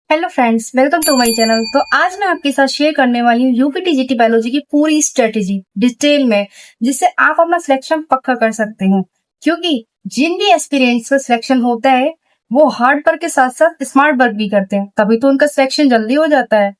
Hello friends, welcome to my channel. तो आज मैं आपके साथ शेयर करने वाली हूँ यूपीटीजीटी बायोलॉजी की पूरी स्ट्रेटेजी डिटेल में, जिससे आप अपना सिलेक्शन पक्का कर सकते हैं। क्योंकि जिन भी एस्पिरेंट्स का सिलेक्शन होता है वो हार्ड वर्क के साथ साथ स्मार्ट वर्क भी करते हैं, तभी तो उनका सिलेक्शन जल्दी हो जाता है।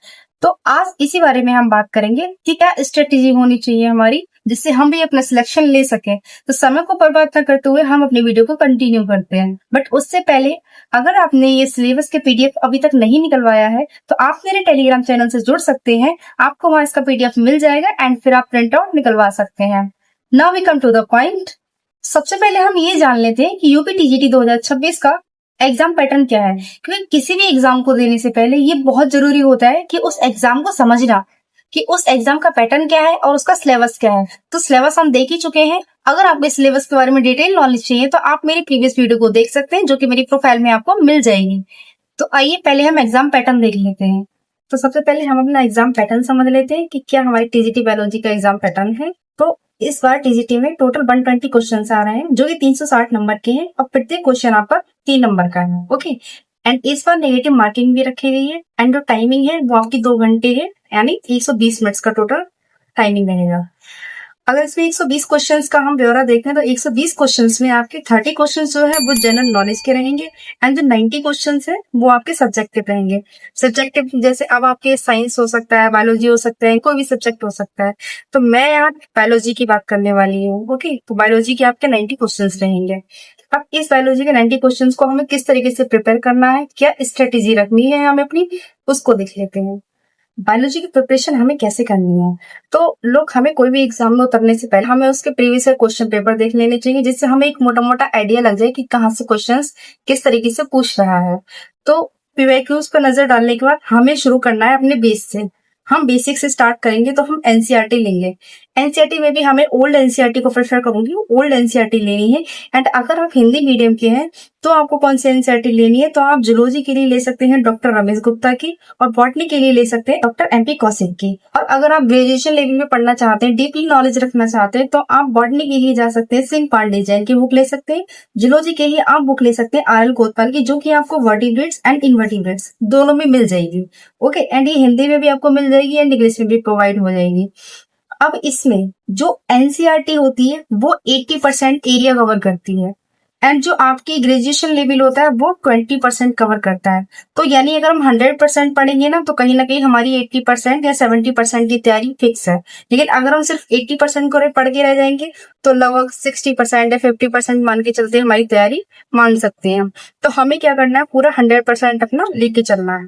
तो आज इसी बारे में हम बात करेंगे कि क्या स्ट्रेटेजी होनी चाहिए हमारी, जिससे हम भी अपना सिलेक्शन ले सकें। तो समय को बर्बाद न करते हुए हम अपनी वीडियो को कंटिन्यू करते हैं। बट उससे पहले, अगर आपने ये सिलेबस के पीडीएफ अभी तक नहीं निकलवाया है तो आप मेरे टेलीग्राम चैनल से जुड़ सकते हैं। आपको वहां इसका पीडीएफ मिल जाएगा एंड फिर आप प्रिंट आउट निकलवा सकते हैं। Now we come to the point. सबसे पहले हम ये जान लेते हैं कि यूपीटीजीटी 2026 का एग्जाम पैटर्न क्या है। क्योंकि किसी भी एग्जाम को देने से पहले ये बहुत जरूरी होता है कि उस एग्जाम को समझना कि उस एग्जाम का पैटर्न क्या है और उसका सिलेबस क्या है। तो सिलेबस हम देख ही चुके हैं। अगर आपको इस सिलेबस के बारे में डिटेल नॉलेज चाहिए तो आप मेरी प्रीवियस वीडियो को देख सकते हैं, जो कि मेरी प्रोफाइल में आपको मिल जाएगी। तो आइए पहले हम एग्जाम पैटर्न देख लेते हैं। तो सबसे पहले हम अपना एग्जाम पैटर्न समझ लेते हैं कि क्या हमारी टीजीटी बायोलॉजी का एग्जाम पैटर्न है। तो इस बार टीजीटी में टोटल 120 क्वेश्चन आ रहे हैं, जो कि 360 नंबर के हैं और प्रत्येक क्वेश्चन आपका 3 नंबर का है। ओके, एंड इस बार नेगेटिव मार्किंग भी रखी गई है एंड जो टाइमिंग है वो आपकी 2 घंटे है, यानी 120 मिनट्स का टोटल टाइमिंग रहेगा। अगर इसमें 120 क्वेश्चंस का हम ब्यौरा देखें तो 120 क्वेश्चंस में आपके 30 क्वेश्चंस जो है वो जनरल नॉलेज के रहेंगे एंड जो 90 क्वेश्चंस है वो आपके सब्जेक्टिव रहेंगे। सब्जेक्टिव जैसे अब आपके साइंस हो सकता है, बायोलॉजी हो सकता है, कोई भी सब्जेक्ट हो सकता है। तो मैं यहाँ बायोलॉजी की बात करने वाली हूँ। ओके, तो बायोलॉजी के आपके 90 क्वेश्चंस रहेंगे। अब इस बायोलॉजी के 90 क्वेश्चंस को हमें किस तरीके से प्रिपेयर करना है, क्या स्ट्रेटेजी रखनी है हमें अपनी, उसको देख लेते हैं। बायोलॉजी की प्रिपरेशन हमें कैसे करनी है। तो लोग हमें कोई भी एग्जाम में उतरने से पहले हमें उसके प्रीवियस क्वेश्चन पेपर देख लेने चाहिए, जिससे हमें एक मोटा मोटा आइडिया लग जाए कि कहाँ से क्वेश्चंस किस तरीके से पूछ रहा है। तो पीवाईक्यूज पर नजर डालने के बाद हमें शुरू करना है अपने बेस से। हम बेसिक से स्टार्ट करेंगे तो हम एनसीईआरटी लेंगे। एनसीईआरटी में भी हमें ओल्ड एनसीईआरटी को प्रेफर करूंगी, ओल्ड एनसीईआरटी लेनी है। एंड अगर आप हिंदी मीडियम के हैं तो आपको कौन सी एनसीईआरटी लेनी है, तो आप जूलॉजी के लिए ले सकते हैं डॉक्टर रमेश गुप्ता की, और बॉटनी के लिए ले सकते हैं डॉक्टर एमपी कौशिक की। और अगर आप ग्रेजुएशन लेवल में पढ़ना चाहते हैं, डीपली नॉलेज रखना चाहते हैं, तो आप बॉटनी के लिए जा सकते हैं, सिंह पांडे जैन की बुक ले सकते हैं। जूलॉजी के लिए आप बुक ले सकते हैं आर एल कोतवाल की, जो कि आपको वर्टिब्रेट्स एंड इनवर्टिब्रेट्स दोनों में मिल जाएगी। ओके, एंड ये हिंदी में भी आपको मिल जाएगी एंड इंग्लिश में भी प्रोवाइड हो जाएगी। अब इसमें जो एनसीईआरटी होती है वो 80% एरिया कवर करती है एंड जो आपकी ग्रेजुएशन लेवल होता है वो 20% कवर करता है। तो यानी अगर हम 100% पढ़ेंगे ना, तो कहीं ना कहीं हमारी 80% या 70% की तैयारी फिक्स है। लेकिन अगर हम सिर्फ 80% को पढ़ के रह जाएंगे तो लगभग 60% या 50% मान के चलते हमारी तैयारी मान सकते हैं। तो हमें क्या करना है, पूरा 100% अपना लेके चलना है।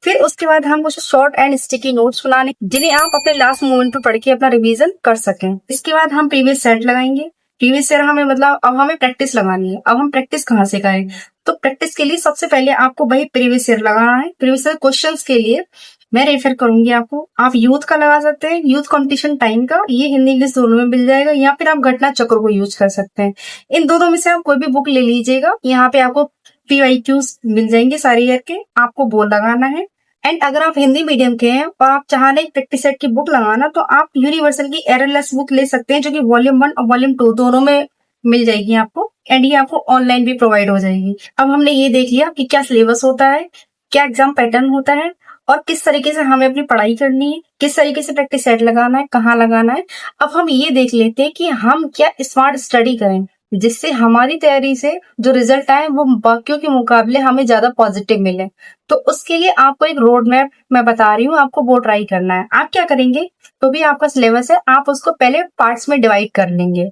फिर उसके बाद हम कुछ शॉर्ट एंड स्टिकी नोट्स बनाने, जिन्हें आप अपने लास्ट मोमेंट पे पढ़ के अपना रिवीजन कर सकें। इसके बाद हम प्रीवियस सेट लगाएंगे। प्रीवियस ईयर हमें मतलब अब हमें प्रैक्टिस लगानी है। अब हम प्रैक्टिस कहाँ से करें, तो प्रैक्टिस के लिए सबसे पहले आपको वही प्रीवियस ईयर लगाना है। प्रीवियस ईयर क्वेश्चंस के लिए मैं रेफर करूंगी आपको, आप यूथ का लगा सकते हैं, यूथ कंपटीशन टाइम का, ये हिंदी इंग्लिश दोनों में मिल जाएगा, या फिर आप घटना चक्र को यूज कर सकते हैं। इन दोनों में से आप कोई भी बुक ले लीजिएगा। यहाँ पे आपको पीवाईक्यूज मिल जाएंगे सारे ईयर के, आपको वो लगाना है। एंड अगर आप हिंदी मीडियम के हैं और आप चाह रहे हैं प्रैक्टिस सेट की बुक लगाना, तो आप यूनिवर्सल की एररलेस बुक ले सकते हैं, जो कि वॉल्यूम 1 और वॉल्यूम 2 दोनों में मिल जाएगी आपको, एंड ये आपको ऑनलाइन भी प्रोवाइड हो जाएगी। अब हमने ये देख लिया कि क्या सिलेबस होता है, क्या एग्जाम पैटर्न होता है, और किस तरीके से हमें अपनी पढ़ाई करनी है, किस तरीके से प्रैक्टिस सेट लगाना है, कहाँ लगाना है। अब हम ये देख लेते हैं कि हम क्या स्मार्ट स्टडी करें, जिससे हमारी तैयारी से जो रिजल्ट आए वो बाकियों के मुकाबले हमें ज्यादा पॉजिटिव मिले। तो उसके लिए आपको एक रोड मैप मैं बता रही हूँ, आपको वो ट्राई करना है। आप क्या करेंगे, तो भी आपका सिलेबस है, आप उसको पहले पार्ट्स में डिवाइड कर लेंगे।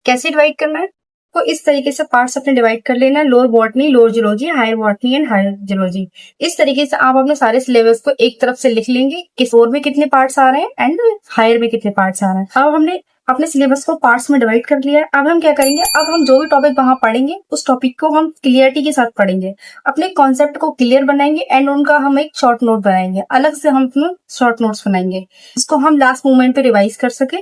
कैसे डिवाइड करना है, तो इस तरीके से पार्ट्स अपने डिवाइड कर लेना है, lower botany, lower zoology, higher botany and higher zoology. इस तरीके से आप अपने सारे सिलेबस को एक तरफ से लिख लेंगे कि लोअर में कितने पार्ट्स आ रहे हैं एंड हायर में कितने पार्ट्स आ रहे हैं। अब हमने अपने सिलेबस को पार्ट्स में डिवाइड कर लिया है। अब हम क्या करेंगे, अब हम जो भी टॉपिक वहां पढ़ेंगे उस टॉपिक को हम क्लियरिटी के साथ पढ़ेंगे, अपने कॉन्सेप्ट को क्लियर बनाएंगे एंड उनका हम एक शॉर्ट नोट बनाएंगे, अलग से हम शॉर्ट नोट्स बनाएंगे, इसको हम लास्ट मोमेंट पे रिवाइज कर सके।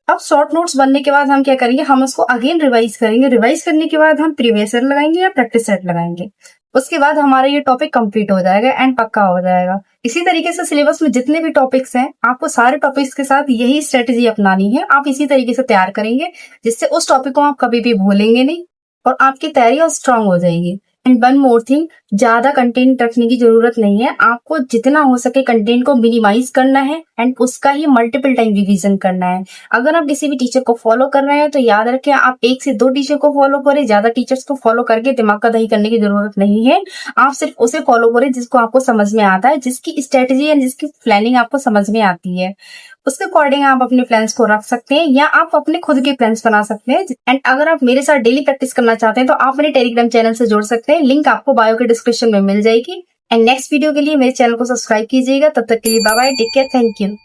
अब शॉर्ट नोट्स बनने के बाद हम क्या करेंगे, हम उसको अगेन रिवाइज करेंगे। रिवाइज करने के बाद हम प्रीवियस ईयर लगाएंगे या प्रैक्टिस सेट लगाएंगे। उसके बाद हमारा ये टॉपिक कंप्लीट हो जाएगा एंड पक्का हो जाएगा। इसी तरीके से सिलेबस में जितने भी टॉपिक्स हैं, आपको सारे टॉपिक्स के साथ यही स्ट्रेटेजी अपनानी है। आप इसी तरीके से तैयार करेंगे, जिससे उस टॉपिक को आप कभी भी भूलेंगे नहीं और आपकी तैयारी और स्ट्रांग हो जाएगी। एंड वन मोर थिंग, ज्यादा कंटेंट रखने की जरूरत नहीं है। आपको जितना हो सके कंटेंट को मिनिमाइज करना है एंड उसका ही मल्टीपल टाइम रिवीजन करना है। अगर आप किसी भी टीचर को फॉलो कर रहे हैं तो याद रखें, आप 1 से 2 टीचर को फॉलो करें, ज्यादा टीचर्स को फॉलो करके दिमाग का दही करने की जरूरत नहीं है। आप सिर्फ उसे फॉलो करें जिसको आपको समझ में आता है, जिसकी स्ट्रेटेजी एंड जिसकी प्लानिंग आपको समझ में आती है। उसके अकॉर्डिंग आप अपने प्लान्स को रख सकते हैं या आप अपने खुद के प्लान्स बना सकते हैं। एंड अगर आप मेरे साथ डेली प्रैक्टिस करना चाहते हैं तो आप मेरे टेलीग्राम चैनल से जुड़ सकते हैं, लिंक आपको बायो के डिस्क्रिप्शन में मिल जाएगी। एंड नेक्स्ट वीडियो के लिए मेरे चैनल को सब्सक्राइब कीजिएगा। तब तक के लिए bye bye, take care, thank you.